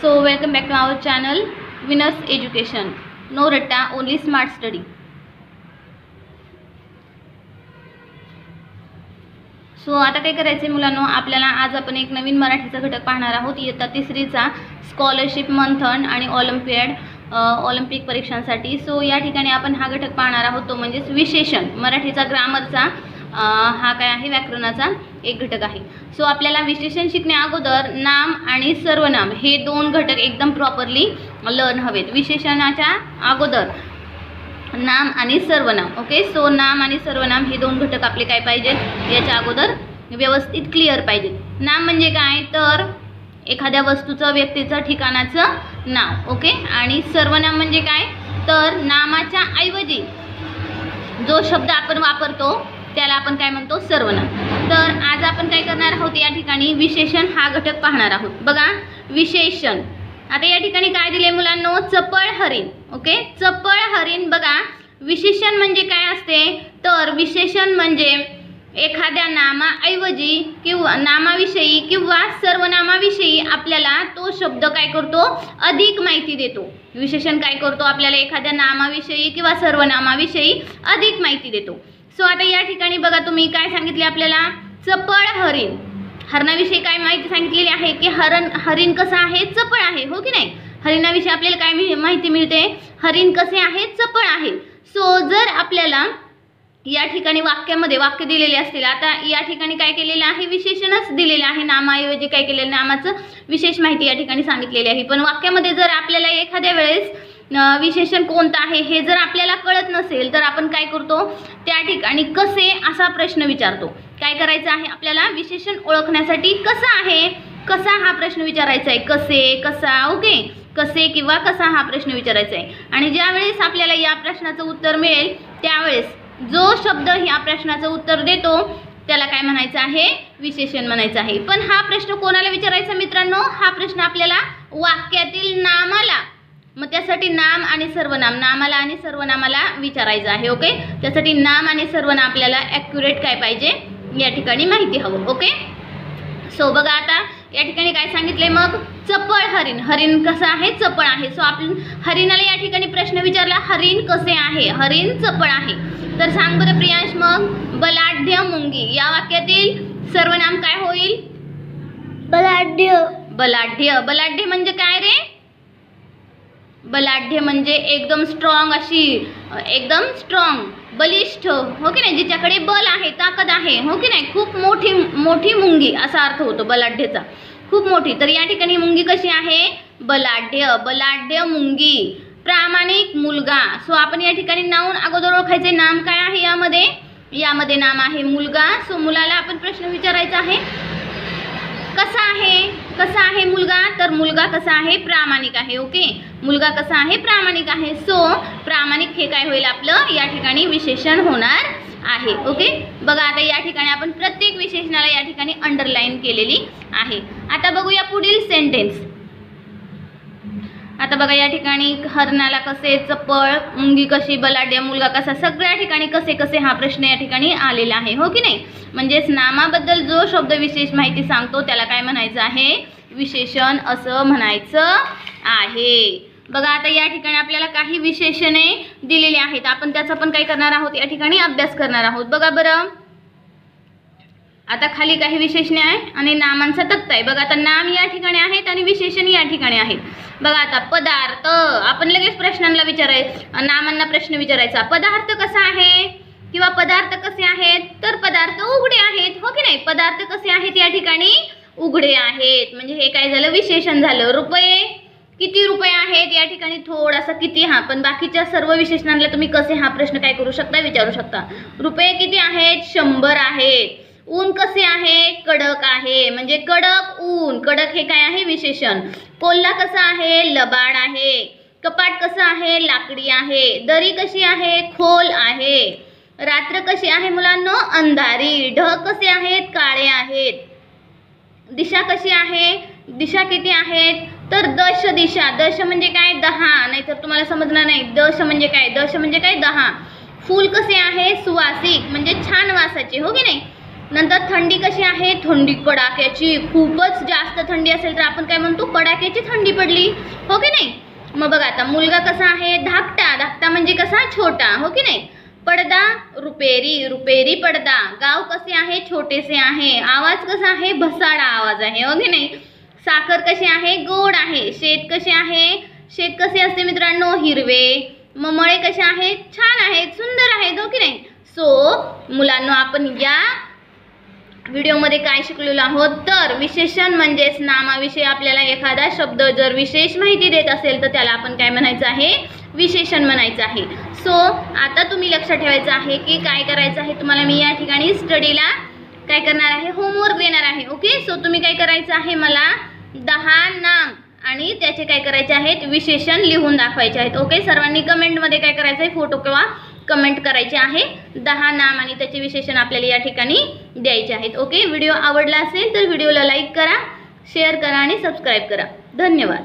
So welcome back to our channel Winners Education. No ratta, only smart study. So आता काय करायचे मुलांनो, आपल्याला आज आपण एक नवीन मराठीचा घटक पाहणार आहोत. इयत्ता तिसरीचा स्कॉलरशिप मंथन आणि ऑलिम्पिक परीक्षांसाठी. सो या ठिकाणी आपण हा घटक पाहणार आहोत, तो म्हणजे विशेषण. मराठीचा ग्रामरचा हा काय आहे, व्याकरणाचा एक घटक आहे. सो आपल्याला विशेषण शिकण्या अगोदर नाम आणि सर्वनाम हे दोन घटक एकदम प्रॉपरली लर्न हवेत. विशेषणाच्या अगोदर नाम आणि सर्वनाम. ओके, सो नाम आणि सर्वनाम हे दोन घटक आपले काय पाहिजेत, याच्या अगोदर व्यवस्थित क्लिअर पाहिजेत. नाम म्हणजे काय, तर एखाद्या वस्तूचं, व्यक्तीचं, ठिकाणाचं नाव. ओके, आणि सर्वनाम म्हणजे काय, तर नामाच्या ऐवजी जो शब्द आपण वापरतो त्याला आपण काय म्हणतो, सर्वनाम. तर आज आपण काय करणार आहोत, या ठिकाणी विशेषण हा घटक पाहणार आहोत. बघा विशेषण. आता या ठिकाणी काय दिले मुलांनो, चपळ हरिण. ओके, चपळ हरिण. बघा विशेषण म्हणजे काय असते, तर विशेषण म्हणजे एखाद्या नामाऐवजी किंवा नामाविषयी किंवा सर्वनामाविषयी आपल्याला तो शब्द काय करतो, अधिक माहिती देतो. विशेषण काय करतो, आपल्याला एखाद्या नामाविषयी किंवा सर्वनामाविषयी अधिक माहिती देतो. सो आता या ठिकाणी बघा तुम्ही काय सांगितले आपल्याला, चपळ हरिण. हरणाविषयी काय माहिती सांगितलेली आहे की हरिण कसं आहे, चपळ आहे. हो की नाही, हरिणाविषयी आपल्याला काय माहिती मिळते, हरिण कसे आहे, चपळ आहे. सो जर आपल्याला या ठिकाणी वाक्यामध्ये वाक्य दिलेले असतील, आता या ठिकाणी काय केलेलं आहे, विशेषणच दिलेले आहे. नामाऐवजी काय केलेलं, नामाचं विशेष माहिती या ठिकाणी सांगितलेली आहे. पण वाक्यामध्ये जर आपल्याला एखाद्या वेळेस विशेषण कोणतं आहे हे जर आपल्याला कळत नसेल तर आपण काय करतो, त्या ठिकाणी कसे असा प्रश्न विचारतो. काय करायचं आहे आपल्याला, विशेषण ओळखण्यासाठी कसं आहे, कसा हा प्रश्न विचारायचा आहे. कसे, कसा. ओके, कसे किंवा कसा हा प्रश्न विचारायचा आहे. आणि ज्या वेळेस आपल्याला या प्रश्नाचं उत्तर मिळेल त्यावेळेस जो शब्द ह्या प्रश्नाचं उत्तर देतो त्याला काय म्हणायचं आहे, विशेषण म्हणायचं आहे. पण हा प्रश्न कोणाला विचारायचा मित्रांनो, हा प्रश्न आपल्याला वाक्यातील नामाला, मग त्यासाठी नाम आणि सर्वनाम, नामाला आणि सर्वनामाला विचारायचं आहे. ओके, त्यासाठी नाम आणि सर्वनाम आपल्याला ॲक्युरेट काय पाहिजे, या ठिकाणी माहिती हवं. ओके, सो बघा आता या ठिकाणी काय सांगितले, मग चपळ हरिण. हरिण कसं आहे, चपळ आहे. सो आपण हरिणाला या ठिकाणी प्रश्न विचारला, हरिण कसे आहे, हरिण चपळ आहे. तर सांग बरं प्रियांश, मग बलाढ्य मुंगी या वाक्यातील सर्वनाम काय होईल, बलाढ्य. बलाढ्य. बलाढ्य म्हणजे काय रे, बलाढ्य म्हणजे एकदम स्ट्रॉंग, अशी एकदम स्ट्रॉंग, बलिष्ठ. हो की नाही, जिच्याकडे बल आहे, ताकद आहे. हो की नाही, खूप मोठी मुंगी असा अर्थ होतो बलाढ्यचा, खूप मोठी. तर या ठिकाणी मुंगी कशी आहे, बलाढ्य. बलाढ्य मुंगी. प्रामाणिक मुलगा. सो आपण या ठिकाणी नाऊन अगोदर ओळखायचे. नाम काय आहे यामध्ये नाम आहे मुलगा. सो मुलाला आपण प्रश्न विचारायचा आहे, कसा आहे मुलगा, तर मुलगा कसा आहे, प्रामाणिक आहे. ओके, मुलगा कसा आहे, प्रामाणिक आहे. सो प्रामाणिक हे काय होईल आपलं या ठिकाणी विशेषण होणार आहे. ओके, बघा आता या ठिकाणी आपण प्रत्येक विशेषणाला या ठिकाणी अंडरलाईन केलेली आहे. आता बघूया पुढील सेंटेन्स. आता बघा या ठिकाणी हरणाला कसे, चपळ, मुंगी कशी, बलाढ्य, मुलगा कसा, सगळ्या ठिकाणी कसे कसे हा प्रश्न या ठिकाणी आलेला आहे. हो की नाही, म्हणजेच नामाबद्दल जो शब्द विशेष माहिती सांगतो त्याला काय म्हणायचं आहे, विशेषण असं म्हणायचं आहे. बघा आता या ठिकाणी आपल्याला काही विशेषणे दिलेली आहेत, आपण त्याचा पण काय करणार आहोत, या ठिकाणी अभ्यास करणार आहोत. बघा बरं, आता खाली काही विशेषणे आहे आणि नामांचा तक्ता आहे. बघा आता नाम या ठिकाणी आहेत आणि विशेषण या ठिकाणी आहेत. बघा आता पदार्थ, आपण लगेच प्रश्नांना नामांना प्रश्न विचारायचा, पदार्थ कसा आहे किंवा पदार्थ कसे आहेत, तर पदार्थ उघडे आहेत. हो की नाही, पदार्थ कसे आहेत, या ठिकाणी उघडे आहेत. म्हणजे हे काय झालं, विशेषण झालं. रुपये, किती रुपये आहेत, या ठिकाणी थोडासा किती, हा पण बाकीच्या सर्व विशेषणांना तुम्ही कसे हा प्रश्न काय करू शकता, विचारू शकता. रुपये किती आहेत, 100 आहेत. ऊन कसे आहे, कडक आहे. म्हणजे कडक ऊन, कडक हे काय आहे, विशेषण. कोल्हा कसा आहे, लबाड आहे. कपाट कसं आहे, लाकडी आहे. दरी कशी आहे, खोल आहे. रात्र कशी आहे मुलांनो, अंधारी. ढग कसे आहेत, काळे आहेत. दिशा कशी आहे, दिशा किती आहेत, तर दश दिशा. दश म्हणजे काय, 10. नाहीतर तुम्हाला समजणार नाही, दश म्हणजे काय, दश म्हणजे काय, 10. फूल कसे आहे, सुवासिक म्हणजे छान वासाचे. हो की नाही, नंतर थंडी कशी आहे, थंडी कडाक्याची, खूपच जास्त थंडी असेल तर आपण काय म्हणतो, कडाक्याची थंडी पडली, हो की नाही. मग बघा आता मुलगा कसा आहे, धाकटा, धाकटा म्हणजे कसा, छोटा, हो की नाही. पडदा रुपेरी, रुपेरी पडदा. गाव कसे आहे, छोटेसे आहे. आवाज कसा आहे, भसाडा आवाज आहे, हो की नाही. साखर कशी आहे, गोड आहे. शेत कसे आहे, शेत कसे असते मित्रांनो, हिरवे. मळे कसे आहेत, छान आहेत, सुंदर आहेत, हो की नाही. सो मुलांनो, आपण या व्हिडिओमध्ये काय शिकलेलो आहोत, तर विशेषण म्हणजेच नामाविषयी आपल्याला एखादा शब्द जर विशेष माहिती देत असेल तर त्याला आपण काय म्हणायचं आहे, विशेषण म्हणायचं आहे. सो आता तुम्ही लक्षात ठेवायचं आहे की काय करायचं आहे तुम्हाला. मी या ठिकाणी स्टडीला काय करणार आहे, होमवर्क देणार आहे. ओके, सो तुम्ही काय करायचं आहे, मला 10 नाम आणि त्याचे काय करायचे आहेत, विशेषण लिहून दाखवायचे आहेत. ओके, सर्वांनी कमेंटमध्ये काय करायचं आहे, फोटो किंवा कमेंट करायचे आहे. 10 नाम आणि त्याचे विशेषण आपल्याला या ठिकाणी द्यायचे आहेत. ओके, व्हिडिओ आवडला असेल तर व्हिडिओला लाईक करा, शेअर करा आणि सबस्क्राईब करा. धन्यवाद.